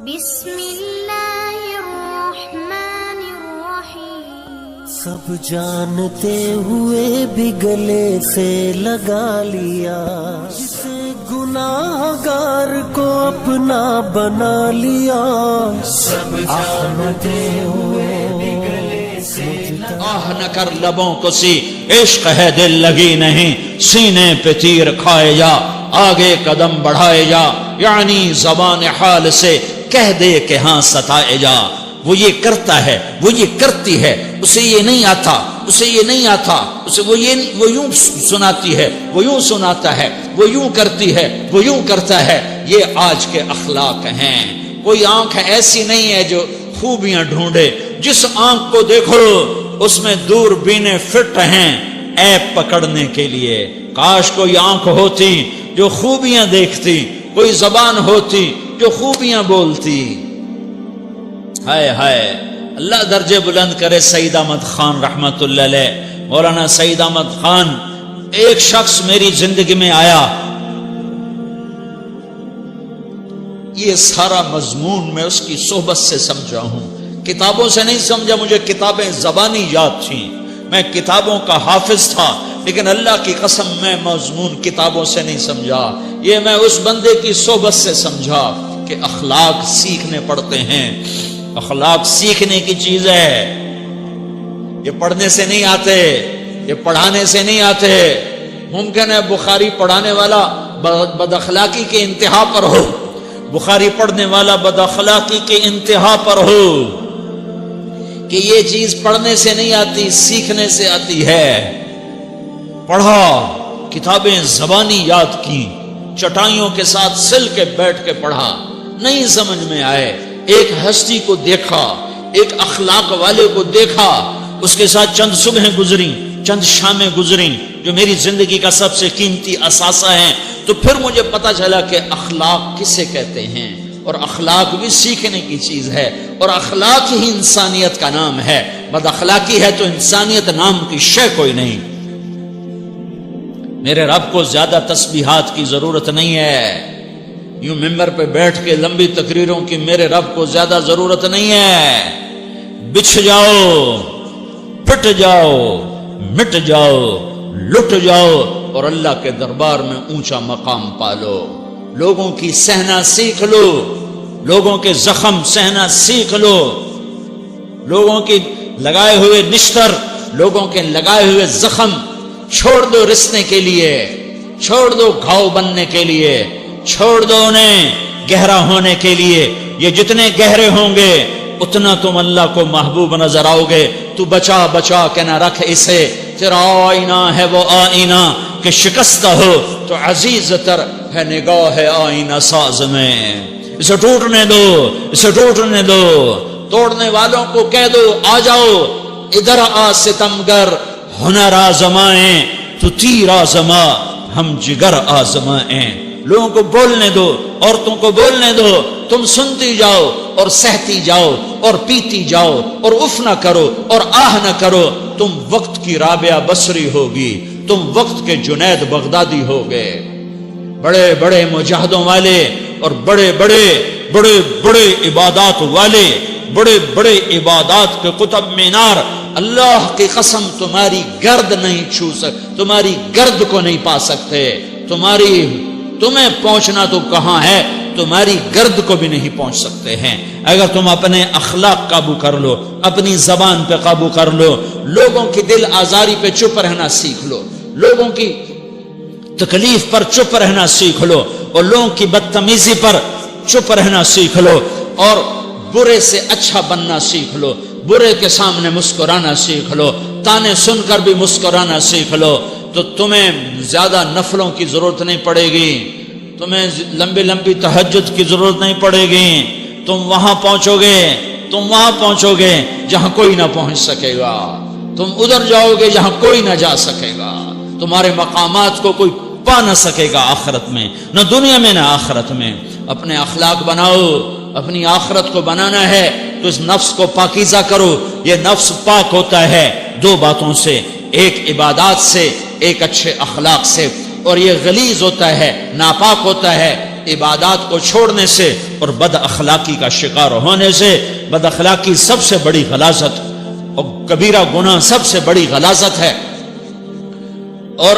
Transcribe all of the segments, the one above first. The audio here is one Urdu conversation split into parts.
بسم اللہ الرحمن الرحیم. سب جانتے ہوئے بھی گلے سے لگا لیا، جسے گناہگار کو اپنا بنا لیا. سب جانتے ہوئے بھی گلے سے آہ نہ کر لبوں کو سی، عشق ہے دل لگی نہیں، سینے پہ تیر کھائے جا، آگے قدم بڑھائے جا، یعنی زبان حال سے کہہ دے کہ ہاں ستائے جا. وہ یہ کرتا ہے، وہ یہ کرتی ہے، اسے یہ نہیں آتا، اسے یہ نہیں آتا، اسے وہ یوں سناتی ہے، وہ یوں سناتا ہے، وہ یوں کرتی ہے، وہ یوں کرتا ہے. یہ آج کے اخلاق ہیں. کوئی آنکھ ایسی نہیں ہے جو خوبیاں ڈھونڈے. جس آنکھ کو دیکھو اس میں دوربینیں فٹ ہیں عیب پکڑنے کے لیے. کاش کوئی آنکھ ہوتی جو خوبیاں دیکھتی، کوئی زبان ہوتی جو خوبیاں بولتی. ہائے ہائے، اللہ درجے بلند کرے سعید احمد خان رحمت اللہ علیہ. مولانا سعید احمد خان، ایک شخص میری زندگی میں آیا، یہ سارا مضمون میں اس کی صحبت سے سمجھا ہوں، کتابوں سے نہیں سمجھا. مجھے کتابیں زبانی یاد تھیں، میں کتابوں کا حافظ تھا، لیکن اللہ کی قسم میں مضمون کتابوں سے نہیں سمجھا. یہ میں اس بندے کی صحبت سے سمجھا کہ اخلاق سیکھنے پڑتے ہیں. اخلاق سیکھنے کی چیز ہے، یہ پڑھنے سے نہیں آتے، یہ پڑھانے سے نہیں آتے. ممکن ہے بخاری پڑھانے والا بد اخلاقی کے انتہا پر ہو، بخاری پڑھنے والا بد اخلاقی کے انتہا پر ہو، کہ یہ چیز پڑھنے سے نہیں آتی، سیکھنے سے آتی ہے. پڑھا، کتابیں زبانی یاد کی، چٹائیوں کے ساتھ سل کے بیٹھ کے پڑھا، نہیں سمجھ میں آئے. ایک ہستی کو دیکھا، ایک اخلاق والے کو دیکھا، اس کے ساتھ چند صبحیں گزری، چند شامیں گزری جو میری زندگی کا سب سے قیمتی اثاثہ ہیں. تو پھر مجھے پتا چلا کہ اخلاق کسے کہتے ہیں، اور اخلاق بھی سیکھنے کی چیز ہے، اور اخلاق ہی انسانیت کا نام ہے. بد اخلاقی ہے تو انسانیت نام کی شے کوئی نہیں. میرے رب کو زیادہ تسبیحات کی ضرورت نہیں ہے، یوں ممبر پہ بیٹھ کے لمبی تقریروں کی میرے رب کو زیادہ ضرورت نہیں ہے. بچھ جاؤ، پٹ جاؤ، مٹ جاؤ، لٹ جاؤ، اور اللہ کے دربار میں اونچا مقام پالو. لوگوں کی سہنا سیکھ لو، لوگوں کے زخم سہنا سیکھ لو، لوگوں کی لگائے ہوئے نشتر، لوگوں کے لگائے ہوئے زخم چھوڑ دو رسنے کے لیے، چھوڑ دو گھاؤ بننے کے لیے، چھوڑ دو انہیں گہرا ہونے کے لیے. یہ جتنے گہرے ہوں گے اتنا تم اللہ کو محبوب نظر آؤ گے. تو بچا بچا کے نہ رکھ اسے، تیرا آئینہ ہے وہ آئینہ کہ شکستہ ہو تو عزیز تر ہے نگاہ آئینہ ساز میں. اسے ٹوٹنے دو، اسے ٹوٹنے دو. توڑنے والوں کو کہہ دو آ جاؤ ادھر آ ستمگر، ہنر آزمائیں تو تیر آزما، ہم جگر آزمائیں. لوگوں کو بولنے دو، عورتوں کو بولنے دو، تم سنتی جاؤ اور سہتی جاؤ اور پیتی جاؤ اور اف نہ کرو اور آہ نہ کرو. تم وقت کی رابعہ بصری ہوگی، تم وقت کے جنید بغدادی ہوگے. بڑے بڑے مجاہدوں والے اور بڑے بڑے بڑے بڑے عبادات والے، بڑے بڑے عبادات کے قطب مینار، اللہ کی قسم تمہاری گرد نہیں چھو تمہاری گرد کو نہیں پا سکتے. تمہیں پہنچنا تو کہاں ہے، تمہاری گرد کو بھی نہیں پہنچ سکتے ہیں. اگر تم اپنے اخلاق قابو کر لو، اپنی زبان پہ قابو کر لو، لوگوں کی دل آزاری پہ چپ رہنا سیکھ لو، لوگوں کی تکلیف پر چپ رہنا سیکھ لو، اور لوگوں کی بدتمیزی پر چپ رہنا سیکھ لو، اور برے سے اچھا بننا سیکھ لو، برے کے سامنے مسکرانا سیکھ لو، تانے سن کر بھی مسکرانا سیکھ لو. تو تمہیں زیادہ نفلوں کی ضرورت نہیں پڑے گی، تمہیں لمبی لمبی تہجد کی ضرورت نہیں پڑے گی. تم وہاں پہنچو گے جہاں کوئی نہ پہنچ سکے گا. تم ادھر جاؤ گے جہاں کوئی نہ جا سکے گا. تمہارے مقامات کو کوئی پا نہ سکے گا آخرت میں، نہ دنیا میں نہ آخرت میں. اپنے اخلاق بناؤ، اپنی آخرت کو بنانا ہے تو اس نفس کو پاکیزہ کرو. یہ نفس پاک ہوتا ہے دو باتوں سے، ایک عبادات سے، ایک اچھے اخلاق سے، اور یہ غلیظ ہوتا ہے، ناپاک ہوتا ہے عبادات کو چھوڑنے سے اور بد اخلاقی کا شکار ہونے سے۔ بد اخلاقی سب سے بڑی غلاظت اور کبیرہ گناہ سب سے بڑی غلاظت ہے، اور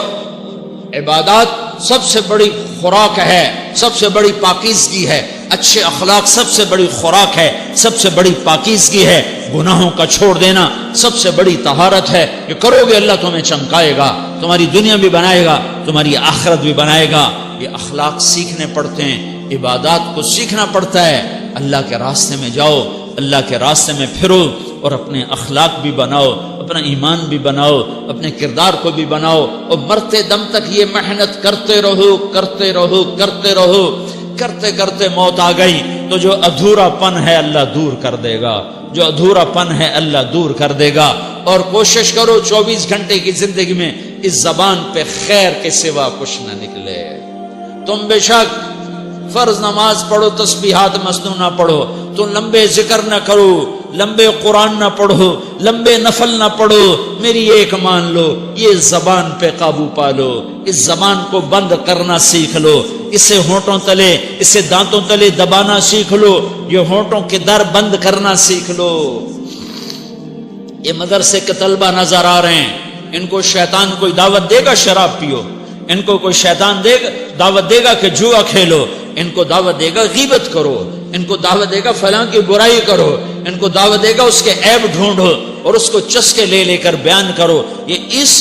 عبادات سب سے بڑی خوراک ہے، سب سے بڑی پاکیزگی ہے۔ اچھے اخلاق سب سے بڑی خوراک ہے، سب سے بڑی پاکیزگی ہے۔ گناہوں کا چھوڑ دینا سب سے بڑی طہارت ہے۔ یہ کرو گے اللہ تمہیں چمکائے گا، تمہاری دنیا بھی بنائے گا، تمہاری آخرت بھی بنائے گا۔ یہ اخلاق سیکھنے پڑتے ہیں، عبادات کو سیکھنا پڑتا ہے۔ اللہ کے راستے میں جاؤ، اللہ کے راستے میں پھرو، اور اپنے اخلاق بھی بناؤ، اپنا ایمان بھی بناؤ، اپنے کردار کو بھی بناؤ، اور مرتے دم تک یہ محنت کرتے رہو کرتے رہو کرتے رہو۔ کرتے کرتے موت آ گئی تو جو ادھورا پن ہے اللہ دور کر دے گا، جو ادھورا پن ہے اللہ دور کر دے گا۔ اور کوشش کرو 24 گھنٹے کی زندگی میں اس زبان پہ خیر کے سوا کچھ نہ نکلے۔ تم بے شک فرض نماز پڑھو، تسبیحات مسنونہ پڑھو، تو لمبے ذکر نہ کرو، لمبے قرآن نہ پڑھو، لمبے نفل نہ پڑھو، میری ایک مان لو، یہ زبان پہ قابو پا لو، اس زبان کو بند کرنا سیکھ لو، اسے ہونٹوں تلے، اسے دانتوں تلے دبانا سیکھ لو، یہ ہونٹوں کے در بند کرنا سیکھ لو۔ یہ مدرسے کے طلبہ نظر آ رہے ہیں، ان کو شیطان کوئی دعوت دے گا شراب پیو، ان کو کوئی شیطان دعوت دے گا کہ جوا کھیلو، ان کو دعوت دے گا غیبت کرو، ان کو دعوت دے گا فلاں کی برائی کرو، ان کو دعوت دے گا اس کے عیب ڈھونڈو اور اس کو چسکے لے لے کر بیان کرو۔ یہ اس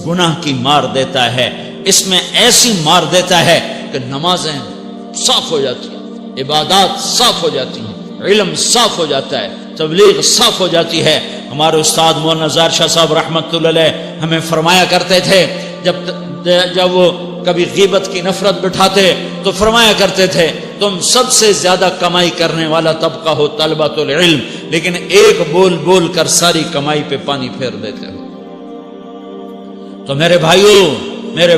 گناہ کی مار دیتا ہے، اس میں ایسی مار دیتا ہے کہ نمازیں صاف ہو جاتی ہیں، عبادات صاف ہو جاتی ہیں، علم صاف ہو جاتا ہے، تبلیغ صاف ہو جاتی ہے۔ ہمارے استاد مولانا زار شاہ صاحب رحمۃ اللہ علیہ ہمیں فرمایا کرتے تھے، جب وہ کبھی غیبت کی نفرت بٹھاتے تو فرمایا کرتے تھے تم سب سے زیادہ کمائی کرنے والا طبقہ ہو طلبۃ العلم، لیکن ایک بول بول کر ساری کمائی پہ پانی پھیر دیتے ہو۔ تو میرے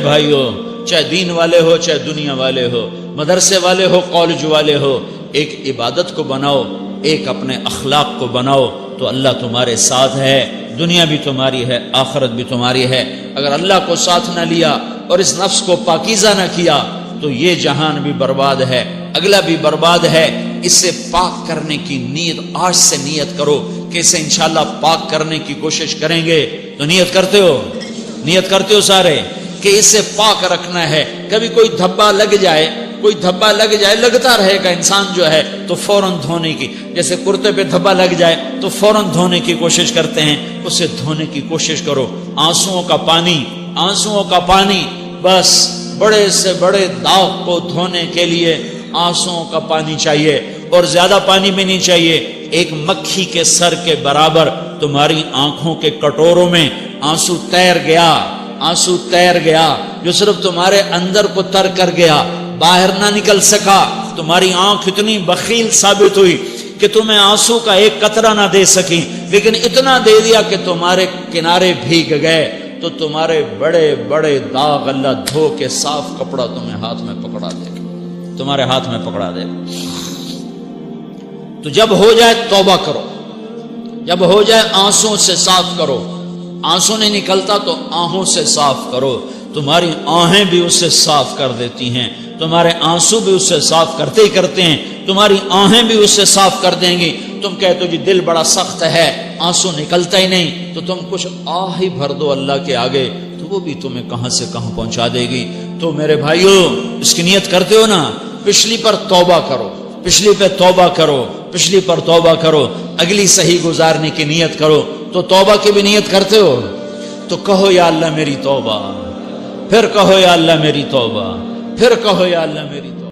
بھائیوں چاہے دین والے ہو چاہے دنیا والے ہو، مدرسے والے ہو کالج والے ہو، ایک عبادت کو بناؤ، ایک اپنے اخلاق کو بناؤ، تو اللہ تمہارے ساتھ ہے، دنیا بھی تمہاری ہے، آخرت بھی تمہاری ہے۔ اگر اللہ کو ساتھ نہ لیا اور اس نفس کو پاکیزہ نہ کیا تو یہ جہان بھی برباد ہے، اگلا بھی برباد ہے۔ اسے پاک کرنے کی نیت آج سے نیت کرو کہ اسے انشاءاللہ پاک کرنے کی کوشش کریں گے۔ تو نیت کرتے ہو سارے کہ اسے پاک رکھنا ہے۔ کبھی کوئی دھبا لگ جائے، لگتا رہے گا، انسان جو ہے تو فوراً دھونے کی، جیسے کرتے پہ دھبا لگ جائے تو فوراً دھونے کی کوشش کرتے ہیں، اسے دھونے کی کوشش کرو۔ آنسوؤں کا پانی بس بڑے سے بڑے داغ کو دھونے کے لیے آنسوؤں کا پانی چاہیے، اور زیادہ پانی بھی نہیں چاہیے۔ ایک مکھی کے سر کے برابر تمہاری آنکھوں کے کٹوروں میں آنسو تیر گیا جو صرف تمہارے اندر کو تر کر گیا، باہر نہ نکل سکا۔ تمہاری آنکھ اتنی بخیل ثابت ہوئی کہ تمہیں آنسو کا ایک قطرہ نہ دے سکی، لیکن اتنا دے دیا کہ تمہارے کنارے بھیگ گئے۔ تو تمہارے بڑے بڑے داغ اللہ دھو کے صاف کپڑا تمہیں ہاتھ میں پکڑا دے گا، تمہارے ہاتھ میں پکڑا دے گا۔ تو جب ہو جائے توبہ کرو، جب ہو جائے آنسوں سے صاف کرو۔ آنسو نہیں نکلتا تو آہوں سے صاف کرو، تمہاری آہیں بھی اسے صاف کر دیتی ہیں، تمہارے آنسو بھی اسے صاف کرتے ہی کرتے ہیں، تمہاری آہیں بھی اسے صاف کر دیں گی۔ تم کہتے ہو جی دل بڑا سخت ہے، آنسو نکلتا ہی نہیں، تو تم کچھ آہ ہی بھر دو اللہ کے آگے، تو وہ بھی تمہیں کہاں سے کہاں پہنچا دے گی۔ تو میرے بھائیوں اس کی نیت کرتے ہو نا، پچھلی پر توبہ کرو، پچھلی پہ توبہ کرو، پچھلی پر توبہ کرو، اگلی صحیح گزارنے کی نیت کرو۔ تو توبہ کی بھی نیت کرتے ہو تو کہو یا اللہ میری توبہ، پھر کہو یا اللہ میری توبہ، پھر کہو یا اللہ میری توبہ۔